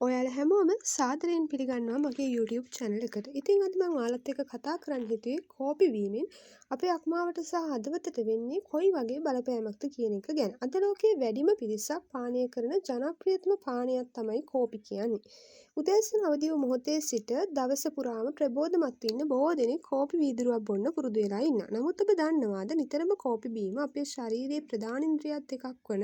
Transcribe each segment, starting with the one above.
ඔයාලා හැමෝම සාදරයෙන් පිළිගන්නවා මගේ YouTube channel එකට. ඉතින් අද මම ඔයාලත් එක්ක කතා කරන්න හිතුවේ කෝපි බීමෙන් අපේ අක්මාවට සහ හදවතට වෙන්නේ කොයි වගේ බලපෑමක්ද කියන එක ගැන. අද ලෝකයේ වැඩිම පිරිසක් පානය කරන ජනප්‍රියතම පානයක් තමයි කෝපි කියන්නේ. උදෑසන අවදි වූ මොහොතේ සිට දවස පුරාම ප්‍රබෝධමත් වෙන්න බොහෝ දෙනෙක් කෝපි වීදුරුවක් බොන්න පුරුදු වෙලා ඉන්නවා. නමුත් ඔබ දන්නවාද නිතරම කෝපි බීම අපේ ශරීරයේ ප්‍රධාන ඉන්ද්‍රියත් එකක් වන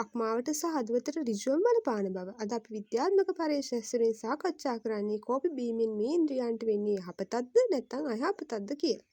අක්මාවට සහ හදවතට ඍජුවම බලපාන බව. අද අපි විද්‍යාත්මක පරීක්ෂණ ඇසුරින් සාකච්ඡා කරන්නේ කෝපි බීමෙන් මේ ඉන්ද්‍රියන්ට වෙන්නේ යහපතක්ද නැත්නම් අයහපතක්ද කියලා.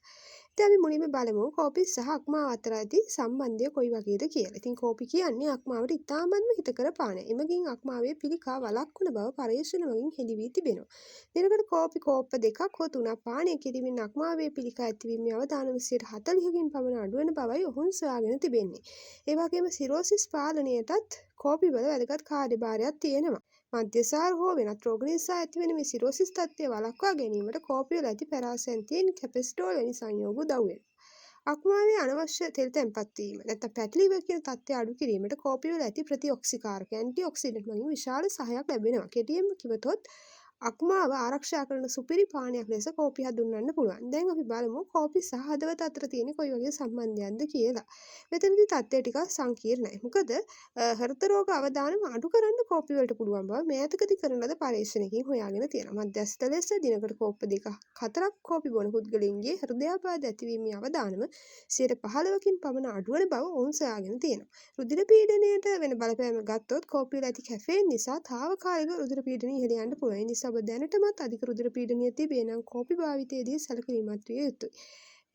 ඉතින් අපි මුලින්ම බලමු කෝපි සහ අක්මාව අතර ඇති සම්බන්ධය කොයි වගේද කියලා. ඉතින් කෝපි කියන්නේ අක්මාවට ඉතාමත්ම හිතකර පානයක්. එමගින් අක්මාවේ පිළිකා වළක්වන බව පරීක්ෂණ වලින් හෙළි වී තිබෙනවා. දිනකට කෝපි කෝප්ප දෙකක් හෝ තුනක් පානය කිරීමෙන් අක්මාවේ පිළිකා ඇතිවීමේ අවදානම 40%කින් පමණ අඩු වෙන බවයි ඔවුන් සොයාගෙන තිබෙන්නේ. ඒ වගේම සිරෝසිස් පාලනයටත් කෝපිවල වැදගත් කාර්යභාරයක් තියෙනවා. මද්‍යසාර හෝ වෙනත් රෝග නිසා ඇතිවෙන මේ සිරෝසිස් තත්ත්වය වළක්වා ගැනීමට කෝපිවල ඇති පැරාසැන්තින් කැපෙස්ටෝල් වැනි සංයෝග උදව් වෙනවා. අක්මාවේ අනවශ්‍ය තෙල් තැන්පත් වීම නැත්නම් පැටි ලිවර් කියන තත්ත්වය අඩු කිරීමට කෝපිවල ඇති ප්‍රතිඔක්සිකාරක ඇන්ටිඔක්සිඩන්ට් වලින් විශාල සහයක් ලැබෙනවා. කෙටියෙන්ම කිව්වොත් අක්මාව ආරක්ෂා කරන සුපිරි පානයක් ලෙස කෝපි හඳුන්වන්න පුළුවන්. දැන් අපි බලමු කෝපි සහ හදවත අතර තියෙන කොයි වගේ සම්බන්ධයක්ද කියලා. මෙතනදී තත්ත්වය ටිකක් සංකීර්ණයි. මොකද හෘද රෝග අවදානම අඩු කරන්න කෝපි වලට පුළුවන් බව මෑතකදී කරන ලද පරීක්ෂණයකින් හොයාගෙන තියෙනවා. මධ්‍යස්ථ ලෙස දිනකට කෝප්ප දෙක හතරක් කෝපි බොන පුද්ගලයන්ගේ හෘදයාබාධ ඇතිවීමේ අවදානම 15%කින් පමණ අඩු වන බව ඔවුන් සොයාගෙන තියෙනවා. රුධිර පීඩනයට වෙන බලපෑම ගත්තොත් කෝපි වල ඇති කැෆේන් නිසා තාවකාලික රුධිර පීඩනය ඉහළ යන්න පුළුවන්. ඒ නිසා ඔබ දැනටමත් අධික රුධිර පීඩනය තිබේ නම් කෝපි භාවිතයේදී සැලකිලිමත් විය යුතුයි.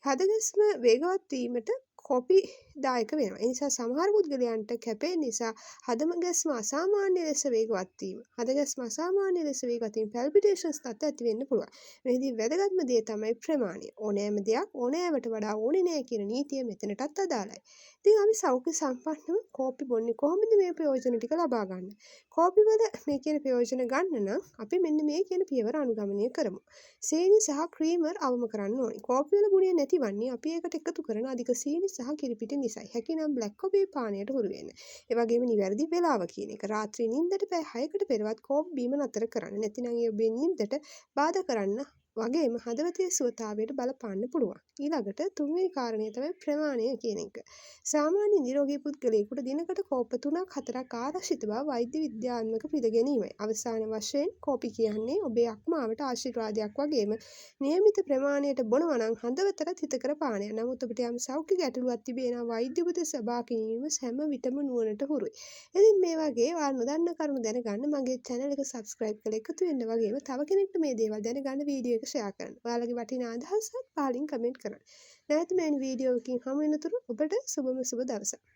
හදගැස්ම වේගවත් වීමට කෝපි දායක වෙනවා. ඒ නිසා සමහර පුද්ගලයන්ට කැපෙන නිසා හදගැස්ම අසාමාන්‍ය ලෙස වේගවත් වීම. හදගැස්ම අසාමාන්‍ය ලෙස වේගවත් වීම පැල්පිටේෂන්ස් තත්ත්ව ඇති වෙන්න පුළුවන්. මෙහිදී වැදගත්ම දේ තමයි ප්‍රමාණය. ඕනෑම දෙයක් ඕනෑවට වඩා ඕනේ නෑ කියන නීතිය මෙතනටත් අදාළයි. ඉතින් අපි සෞඛ්‍ය සම්පන්නව කෝපි බොන්නේ කොහොමද මේ ප්‍රයෝජන ටික ලබා ගන්න? කෝපි වල මේ කියන ප්‍රයෝජන ගන්න නම් අපි මෙන්න මේ කියන පියවර අනුගමනය කරමු. සීනි සහ ක්‍රීමර් අවම කරන්න ඕනේ. කෝපි වල ගුණය නැතිවන්නේ අපි ඒකට එකතු කරන අධික සීනි සහ කිරිපිටි නිසායි. හැකිනම් බ්ලැක් කොෆි පානයට හුරු වෙන්න. ඒ වගේම නිවැරදි වේලාව කියන එක. රාත්‍රී නිින්දට පැය 6කට පෙරවත් කෝපි බීම නතර කරන්න. නැතිනම් ඒ ඔබේ නිින්දට බාධා කරන්න වගේම හදවතේ සුවතාවයට බලපාන්න පුළුවන්. ඊළඟට තුන්වෙනි කාරණය තමයි ප්‍රමාණය කියන එක. සාමාන්‍ය නිරෝගී පුද්ගලයෙකුට දිනකට කෝප 3ක් 4ක් ආරක්ෂිත බව වෛද්‍ය විද්‍යාත්මක පිළිගැනීමයි. අවසාන වශයෙන් කෝපි කියන්නේ ඔබේ අක්මාවට ආශිර්වාදයක් වගේම නියමිත ප්‍රමාණයට බොනවා නම් හදවතට හිතකර පානයක්. නමුත් ඔබට යම් සෞඛ්‍ය ගැටලුවක් තිබේ නම් වෛද්‍ය උපදෙස් ලබා ගැනීම හැම විටම නුවණට හුරුයි. ඉතින් මේ වගේ ඔයාලා නොදන්න කරුණු දැනගන්න මගේ channel එක subscribe කරලා එකතු වෙන්න වගේම තව කෙනෙක්ට මේ දේවල් දැනගන්න වීඩියෝ එක share කරන්න. ඔයාලගේ වටිනා අදහසත් පහලින් කමෙන්ට් කරන්න. නැවත මේ වීඩියෝ එකකින් හමු වෙනතුරු ඔබට සුබම සුබ දවසක්.